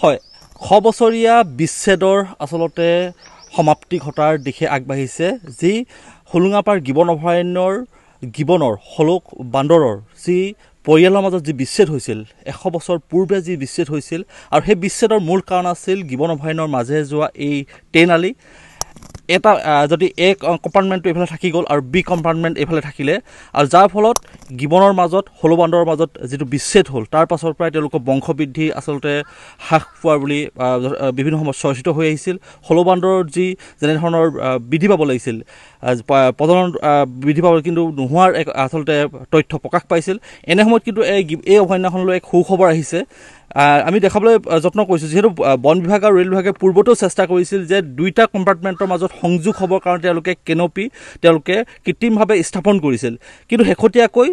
হয় 100 বছৰীয়া বিচ্ছেদৰ আসলতে সমাপ্তি ঘটাৰ দিশে আগবাঢ়িছে যি হোলোঙাপাৰ গিবন অভয়াৰণ্যৰ গিবনৰ হলক বান্দৰৰ যি পৰিয়ালৰ মাজত যি বিচ্ছেদ হৈছিল 100 বছৰ পূৰ্বে যি বিচ্ছেদ হৈছিল আৰু সেই বিচ্ছেদৰ মূল কাৰণ আছিল গিবন অভয়াৰণ্যৰ মাজে যোৱা এই ট্ৰেইন আলি এটা যদি এ কম্পাৰ্টমেণ্টটো এফালে থাকি গ'ল আৰু বি কম্পাৰ্টমেণ্ট এফালে থাকিলে আৰু যাৰ ফলত গিবনৰ মাজত হলবান্দৰৰ মাজত যেটো বিচ্ছেদ হ'ল তাৰ পাছৰ পৰাই তেওঁলোকৰ বংশবৃদ্ধি আসলতে হ্ৰাস পোৱাৰ বুলি বিভিন্ন সময়ত চৰ্চিত হৈ আহিছিল হলবান্দৰৰ যি যেনে ধৰণৰ বৃদ্ধি পাব লাগিছিল প্ৰজনন বৃদ্ধি পাব কিন্তু নোহোৱাৰ এক আসলতে তথ্য প্ৰকাশ পাইছিল এনে সময়ত কিন্তু এই অভয়াৰণ্যখনলৈ এক সুখবৰ আহিছে আমি দেখাবলৈ যত্ন কৰিছো যেহেতু বন বিভাগ আৰু ৰেল বিভাগে পূৰ্বতেও চেষ্টা কৰিছিল যে দুইটা কম্পাৰ্টমেণ্টৰ মাজত সংযোগ হ'বৰ কাৰণে তেওঁলোকে কেনপি তেওঁলোকে কৃত্ৰিমভাৱে স্থাপন কৰিছিল কিন্তু শেহতীয়াকৈ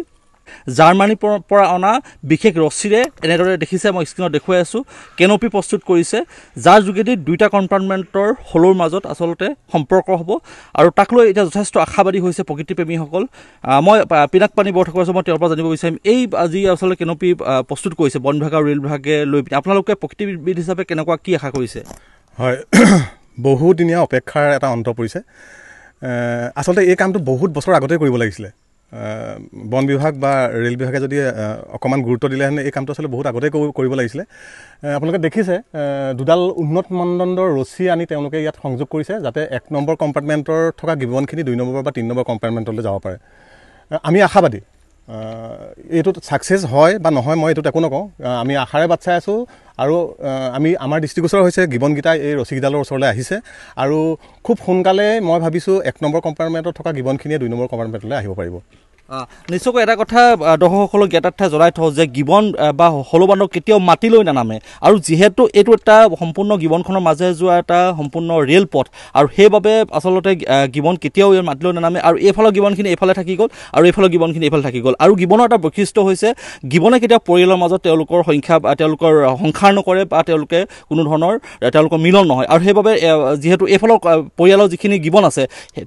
জাৰ্মানীৰ পৰা অনা বিশেষ ৰছীৰে এনেদৰে দেখিছে মই স্ক্ৰীনত দেখুৱাই আছো কেনপি প্ৰস্তুত কৰিছে যাৰ যোগেদি দুইটা কম্পাৰ্টমেণ্টৰ হলৰ মাজত আসলতে সম্পৰ্ক হ'ব আৰু তাক লৈ এটা যথেষ্ট আশাবাদী হৈছে প্ৰকৃতিপ্ৰেমীসকল মই পিনাক পানী বৰঠাকুৰ মই তেওঁৰ পৰা জানিব বিচাৰিম এই আজি আসলতে কেনপি প্ৰস্তুত কৰিছে বন বিভাগ আৰু ৰেল বিভাগে লৈ আপোনালোকে প্ৰকৃতিবিদ হিচাপে কেনেকুৱা কি আশা কৰিছে হয় বহুদিনীয়া অপেক্ষাৰ এটা অন্ত পৰিছে আসলতে এই কামটো বহুত বছৰ আগতে কৰিব লাগিছিলে বন বিভাগ বা ৰেল বিভাগে যদি অকমান গুৰুত্ব দিলেহেঁতেন এই কামটো আসলে বহুত আগতে কৰিব লাগিছিলে আপোনালোকে দেখিছে দুডাল উন্নত মানদণ্ডৰ ৰছী আনি তেওঁলোকে ইয়াত সংযোগ কৰিছে যাতে 1 নম্বৰ কম্পাৰ্টমেণ্টৰ থকা গিবনখিনি 2 নম্বৰ বা 3 নম্বৰ কম্পাৰ্টমেণ্টলৈ যাব পাৰে আমি আশাবাদী এইটো সাকসেস হয় বা নহয় মই এইটো একো নকওঁ আমি আশাৰে বাট চাই আছো আৰু আমি আমাৰ দৃষ্টিগোচৰ হৈছে গিবনগিটা এই ৰছীগিডালৰ ওচৰলৈ আহিছে আৰু খুব সোনকালে মই ভাবিছো 1 নম্বৰ কম্পাৰ্টমেণ্টত থকা গিবনখিনিয়ে 2 নম্বৰ কম্পাৰ্টমেণ্টলৈ আহিব পাৰিব নিশ্চয়কৈ এটা কথা দৰ্শকসকলক জ্ঞাতাৰ্থে জনাই থওঁ যে গিবন বা হলবান্দক কেতিয়াও মাটি লৈ নানামে আৰু যিহেতু এইটো এটা সম্পূৰ্ণ গিবনখনৰ মাজে যোৱা এটা সম্পূৰ্ণ ৰেল পথ আৰু সেইবাবে আচলতে গিবন কেতিয়াও ইয়াৰ মাটি লৈ নানামে আৰু এইফালৰ গিবনখিনি এইফালে থাকি গ'ল আৰু এইফালৰ গিবনখিনি এইফালে থাকি গ'ল আৰু গিবনৰ এটা বৈশিষ্ট্য হৈছে গিবনে কেতিয়াও পৰিয়ালৰ মাজত তেওঁলোকৰ সংখ্যা বা তেওঁলোকৰ সংখ্যাৰ নকৰে বা তেওঁলোকে কোনো ধৰণৰ তেওঁলোকৰ মিলন নহয় আৰু সেইবাবে যিহেতু এইফালৰ পৰিয়ালৰ যিখিনি গিবন আছে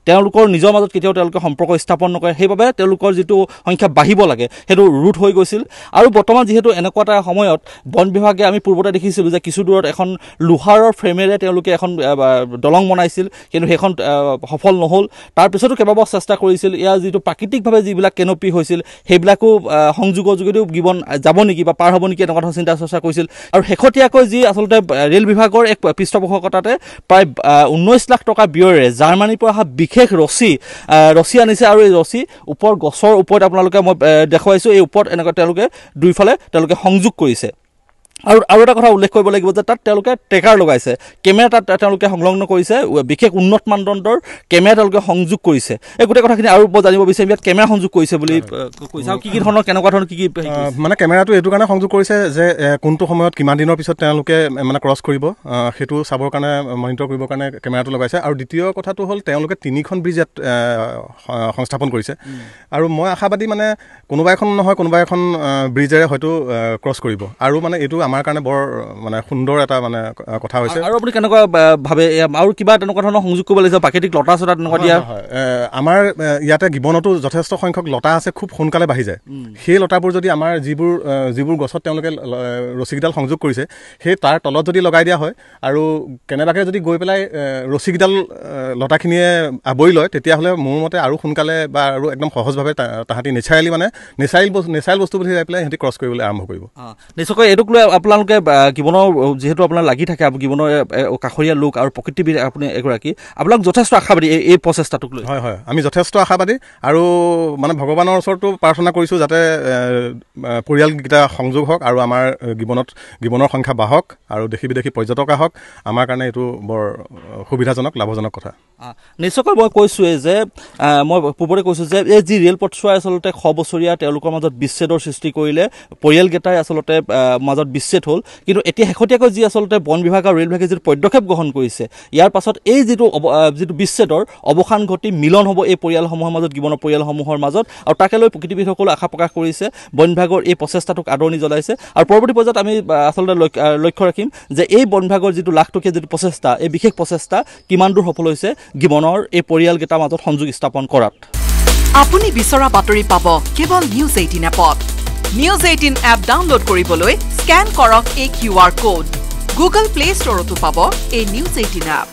তেওঁলোকৰ নিজৰ মাজত কেতিয়াও তেওঁলোকে সম্পৰ্ক স্থাপন নকৰে সেইবাবে তেওঁলোকৰ যেটো সংখ্যা বাঢ়িব লাগে হেতু ৰুট হৈ গৈছিল আৰু বৰ্তমান যেহেতু এনেকুৱা এটা সময়ত বন বিভাগে আমি পূৰ্বতে দেখিছিল যে কিছু দূৰত এখন লোহাৰৰ ফ্ৰেমেৰে তেওঁলোকে এখন দলং বনাইছিল কিন্তু হেখন সফল নহল তাৰ পিছতো কেবাবাৰ চেষ্টা কৰিছিল ইয়াৰ যেটো প্ৰাকৃতিকভাৱে যিবিলাক কেনপি হৈছিল হেবিলাকো সংযোগৰ যোগেদিও গিবন যাব নেকি বা পাৰ হ'ব নেকি এনেকুৱা ধৰণৰ চিন্তা চৰ্চা কৰিছিল আৰু শেহতীয়াকৈ যি আসলতে ৰেল বিভাগৰ এক পৃষ্ঠপোষকতাতে প্ৰায় 19 লাখ টকা ব্যয়েৰে জাৰ্মানীৰ পৰা অহা বিশেষ ৰছী আনিছে আৰু এই ৰছী ওপৰ গছৰ ওপৰত আপোনালোকে মই দেখুৱাইছো এই ওপৰত এনেকৈ তেওঁলোকে দুইফালে তেওঁলোকে সংযোগ কৰিছে আৰু এটা কথা উল্লেখ কৰিব লাগিব যে তাত তেওঁলোকে ট্ৰেকাৰ লগাইছে কেমেৰা তাত তেওঁলোকে সংলগ্ন কৰিছে বিশেষ উন্নত মানদণ্ডৰ কেমেৰা তেওঁলোকে সংযোগ কৰিছে এই গোটেই কথাখিনি আৰু জানিব বিচাৰিম ইয়াত কেমেৰা সংযোগ কৰিছে বুলি কৈছে আৰু কি ধৰণৰ কেনেকুৱা ধৰণৰ কি মানে কেমেৰাটো এইটো কাৰণে সংযোগ কৰিছে যে কোনটো সময়ত কিমান দিনৰ পিছত তেওঁলোকে মানে ক্ৰছ কৰিব সেইটো চাবৰ কাৰণে মনিটৰ কৰিবৰ কাৰণে কেমেৰাটো লগাইছে আৰু দ্বিতীয় কথাটো হ'ল তেওঁলোকে 3খন ব্ৰিজ সংস্থাপন কৰিছে আৰু মই আশাবাদী মানে কোনোবা এখন নহয় কোনোবা এখন ব্ৰিজেৰে হয়তো ক্ৰছ কৰিব আৰু মানে এইটো আমাৰ কাৰণে বৰ মানে সুন্দৰ এটা মানে কথা হৈছে আৰু আপুনি কেনেকুৱা ভাবে আৰু কিবা তেনেকুৱা ধৰণৰ সংযোগ কৰিব লাগিছে প্ৰাকৃতিক লতা চটা তেনেকুৱা দিয়া আমাৰ ইয়াতে গিবনতো যথেষ্ট সংখ্যক লতা আছে খুব সোনকালে বাঢ়ি যায় সেই লতাবোৰ যদি আমাৰ যিবোৰ গছত তেওঁলোকে ৰছীগিডাল সংযোগ কৰিছে সেই তাৰ তলত যদি লগাই দিয়া হয় আৰু কেনেবাকে যদি গৈ পেলাই ৰছীগিডাল লতাখিনিয়ে আবৰি লয় তেতিয়াহ'লে মোৰ মতে আৰু সোনকালে বা আৰু একদম সহজভাৱে তাহাঁতি নেচাৰেলি মানে নেচাৰেল বস্তু বুলি যাই পেলাই সিহঁতি ক্ৰছ কৰিবলৈ আৰম্ভ কৰিব নিশ্চয়কৈ এইটোক লৈ আপোনালোকে গিবনৰ যেহেতু আপোনাৰ লাগি থাকে গিবনৰ কাষৰীয়া লোক আৰু প্ৰকৃতিবিদ আপুনি এগৰাকী আপোনালোক যথেষ্ট আশাবাদী এই প্ৰচেষ্টাটোক লৈ হয় হয় আমি যথেষ্ট আশাবাদী আৰু মানে ভগৱানৰ ওচৰতো প্ৰাৰ্থনা কৰিছোঁ যাতে পৰিয়ালকেইটা সংযোগ হওক আৰু আমাৰ গিবনৰ সংখ্যা বাঢ়ক আৰু দেশী বিদেশী পৰ্যটক আহক আমাৰ কাৰণে এইটো বৰ সুবিধাজনক লাভজনক কথা নিশ্চয়কৈ মই কৈছোঁৱেই যে মই পূৰ্বতে কৈছোঁ যে এই যি ৰেল পথছোৱাই আচলতে 100 বছৰীয়া তেওঁলোকৰ মাজত বিচ্ছেদৰ সৃষ্টি কৰিলে পৰিয়ালকেইটাই আচলতে মাজত বিচ্ছেদ হ'ল কিন্তু এতিয়া শেহতীয়াকৈ যি আচলতে বন বিভাগ আৰু ৰেল বিভাগে যিটো পদক্ষেপ গ্ৰহণ কৰিছে ইয়াৰ পাছত এই যিটো বিচ্ছেদৰ অৱসান ঘটি মিলন হ'ব এই পৰিয়ালসমূহৰ মাজত গিবনৰ পৰিয়ালসমূহৰ মাজত আৰু তাকে লৈ প্ৰকৃতিবিদসকলে আশা প্ৰকাশ কৰিছে বন বিভাগৰ এই প্ৰচেষ্টাটোক আদৰণি জনাইছে আৰু পৰৱৰ্তী পৰ্যায়ত আমি আচলতে লক্ষ্য ৰাখিম যে এই বন বিভাগৰ যিটো লাখটকীয়া যিটো প্ৰচেষ্টা এই বিশেষ প্ৰচেষ্টা কিমান দূৰ সফল হৈছে গিবনৰ এই পৰিয়ালকেইটাৰ মাজত সংযোগ স্থাপন কৰাত আপুনি বিচৰা বাতৰি পাব কেৱল নিউজ 18 এপত নিউজ 18 এপ ডাউনলোড কৰিবলৈ স্ক্যান কৰক এই QR কোড গুগল প্লে ষ্টৰতো পাব এই নিউজ 18 এপ।